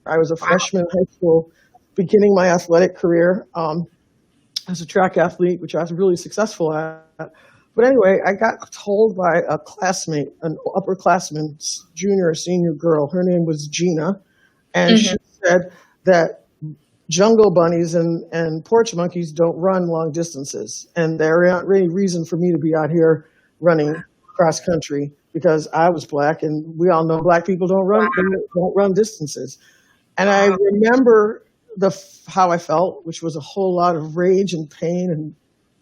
I was a Wow. freshman in high school, beginning my athletic career as a track athlete, which I was really successful at. But anyway, I got told by a classmate, an upperclassman, junior or senior girl, her name was Gina, and Hmm. she said that jungle bunnies and porch monkeys don't run long distances. And there ain't really reason for me to be out here running cross country because I was black, and we all know black people don't run distances. And I Wow. remember how I felt, which was a whole lot of rage and pain and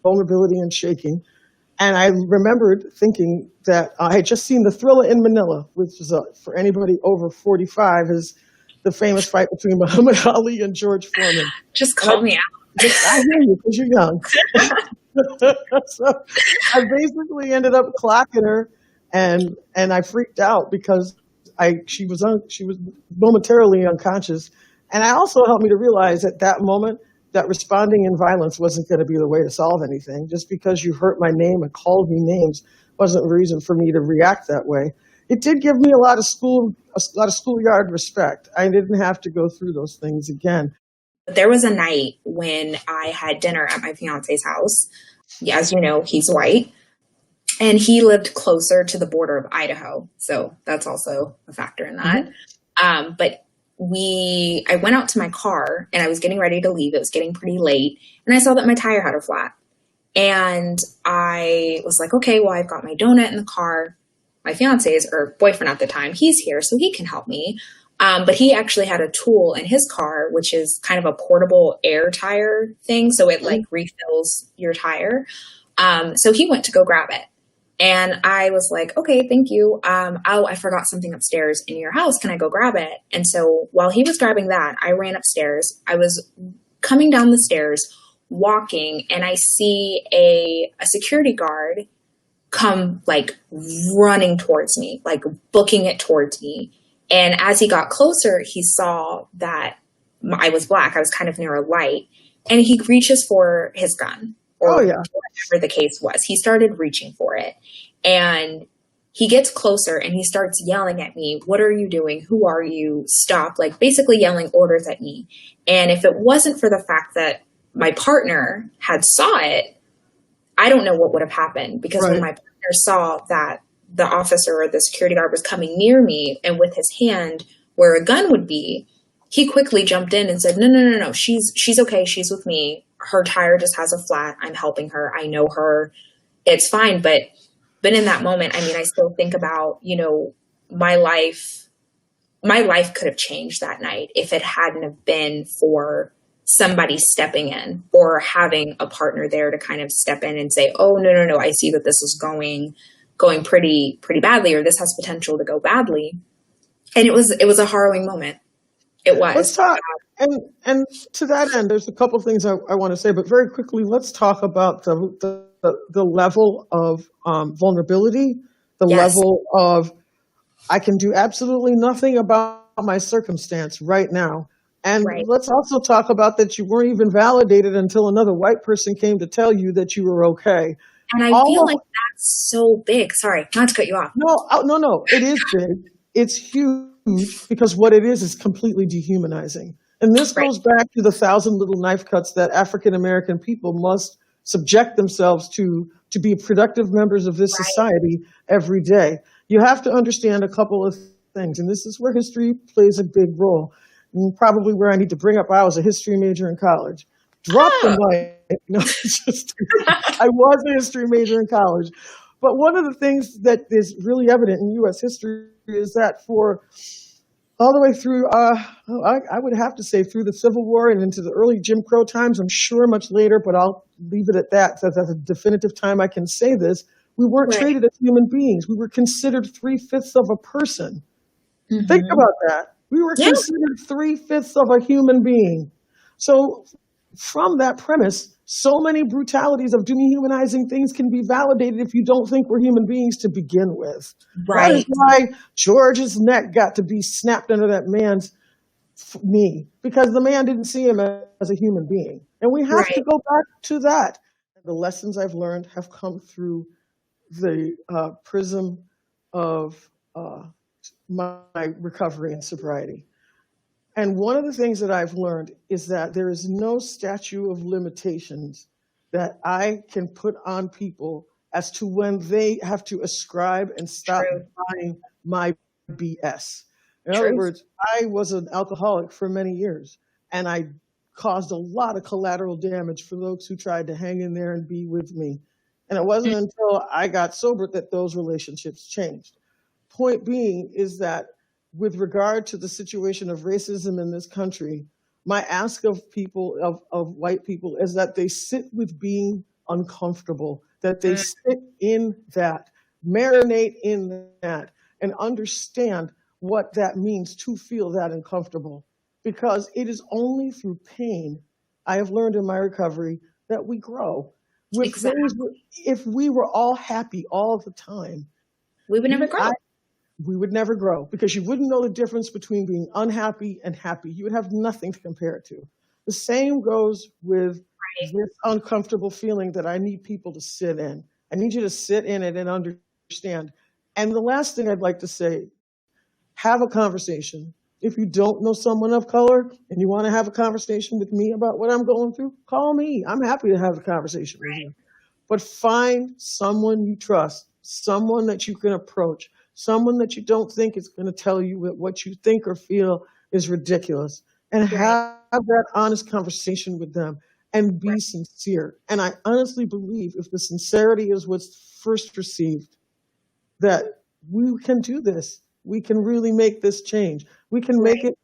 vulnerability and shaking. And I remembered thinking that I had just seen the Thriller in Manila, which is for anybody over 45, is the famous fight between Muhammad Ali and George Foreman. Just And call me out. I hear you because you're young. So I basically ended up clocking her, and I freaked out because she was momentarily unconscious, and it also helped me to realize at that moment that responding in violence wasn't going to be the way to solve anything. Just because you hurt my name and called me names wasn't a reason for me to react that way. It did give me a lot of schoolyard respect. I didn't have to go through those things again. There was a night when I had dinner at my fiance's house. As you know, he's white, and he lived closer to the border of Idaho. So that's also a factor in that. But I went out to my car and I was getting ready to leave. It was getting pretty late, and I saw that my tire had a flat. And I was like, okay, well, I've got my donut in the car. My fiance's, or boyfriend at the time, he's here, so he can help me. But he actually had a tool in his car, which is kind of a portable air tire thing. So it like refills your tire. So he went to go grab it. And I was like, okay, thank you. Oh, I forgot something upstairs in your house. Can I go grab it? And so while he was grabbing that, I ran upstairs. I was coming down the stairs, walking, and I see a security guard come like running towards me, like booking it towards me. And as he got closer, he saw that I was black. I was kind of near a light, and he reaches for his gun or whatever the case was. He started reaching for it, and he gets closer and he starts yelling at me. What are you doing? Who are you? Stop. Like basically yelling orders at me. And if it wasn't for the fact that my partner had saw it, I don't know what would have happened, because when my partner saw that the officer or the security guard was coming near me and with his hand where a gun would be, he quickly jumped in and said, no, she's okay. She's with me. Her tire just has a flat. I'm helping her. I know her. It's fine. But in that moment, I mean, I still think about, my life could have changed that night if it hadn't have been for somebody stepping in or having a partner there to kind of step in and say, oh, no, I see that this is going pretty badly, or this has potential to go badly. And it was a harrowing moment. It was. Let's talk, and to that end, there's a couple of things I want to say, but very quickly, let's talk about the level of vulnerability, the level of I can do absolutely nothing about my circumstance right now. And let's also talk about that you weren't even validated until another white person came to tell you that you were okay. And I feel like that's so big. Sorry, not to cut you off. No, it is big. It's huge because what it is completely dehumanizing. And this goes back to the 1,000 little knife cuts that African American people must subject themselves to be productive members of this society every day. You have to understand a couple of things, and this is where history plays a big role. And probably where I need to bring up, I was a history major in college. Drop the mic. No, I was a history major in college. But one of the things that is really evident in U.S. history is that for all the way through, I would have to say through the Civil War and into the early Jim Crow times, I'm sure much later, but I'll leave it at that. So that's a definitive time I can say this. We weren't treated as human beings. We were considered 3/5 of a person. Think about that. We were considered 3/5 of a human being. So from that premise, so many brutalities of dehumanizing things can be validated if you don't think we're human beings to begin with. That is why George's neck got to be snapped under that man's knee, because the man didn't see him as a human being. And we have to go back to that. The lessons I've learned have come through the prism of my recovery and sobriety. And one of the things that I've learned is that there is no statute of limitations that I can put on people as to when they have to ascribe and stop True. buying my BS. In other True. words, I was an alcoholic for many years, and I caused a lot of collateral damage for those who tried to hang in there and be with me. And it wasn't until I got sober that those relationships changed. Point being is that with regard to the situation of racism in this country, my ask of people, of white people, is that they sit with being uncomfortable, that they sit in that, marinate in that, and understand what that means to feel that uncomfortable. Because it is only through pain, I have learned in my recovery, that we grow. With Exactly. if we were all happy all the time, We would never grow. we would never grow, because you wouldn't know the difference between being unhappy and happy. You would have nothing to compare it to. The same goes with this uncomfortable feeling that I need people to sit in. I need you to sit in it and understand. And the last thing I'd like to say, have a conversation. If you don't know someone of color and you want to have a conversation with me about what I'm going through, call me. I'm happy to have a conversation with you. But find someone you trust, someone that you can approach, someone that you don't think is going to tell you that what you think or feel is ridiculous, and have that honest conversation with them and be sincere. And I honestly believe if the sincerity is what's first received, that we can do this. We can really make this change. We can make it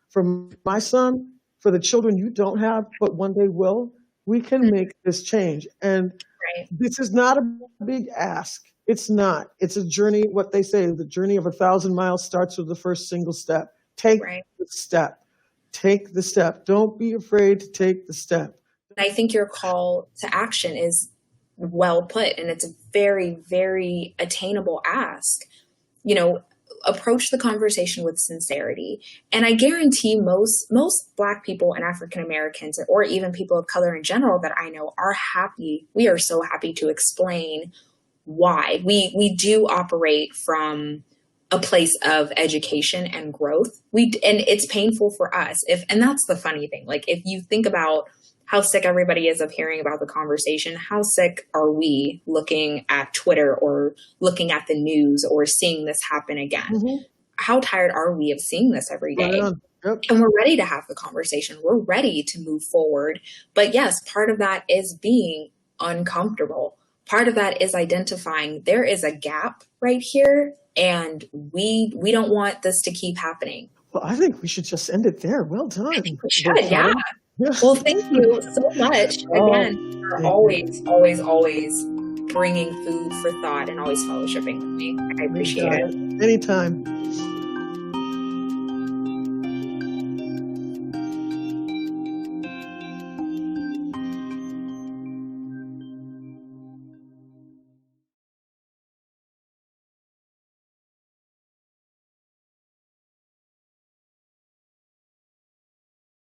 for my son, for the children you don't have, but one day will. We can make this change. And this is not a big ask. It's not. It's a journey. What they say, the journey of 1,000 miles starts with the first single step. Take the step. Take the step. Don't be afraid to take the step. I think your call to action is well put, and it's a very, very attainable ask. You know, approach the conversation with sincerity. And I guarantee most Black people and African Americans, or even people of color in general that I know, are happy. We are so happy to explain why. We do operate from a place of education and growth. And it's painful for us. And that's the funny thing. Like, if you think about how sick everybody is of hearing about the conversation, how sick are we looking at Twitter or looking at the news or seeing this happen again? Mm-hmm. How tired are we of seeing this every day? Yep. And we're ready to have the conversation. We're ready to move forward. But yes, part of that is being uncomfortable. Part of that is identifying there is a gap right here, and we don't want this to keep happening. Well, I think we should just end it there. Well done. I think we should, yeah. Well, thank you so much again for always bringing food for thought and always fellowshipping with me. I appreciate it. Anytime.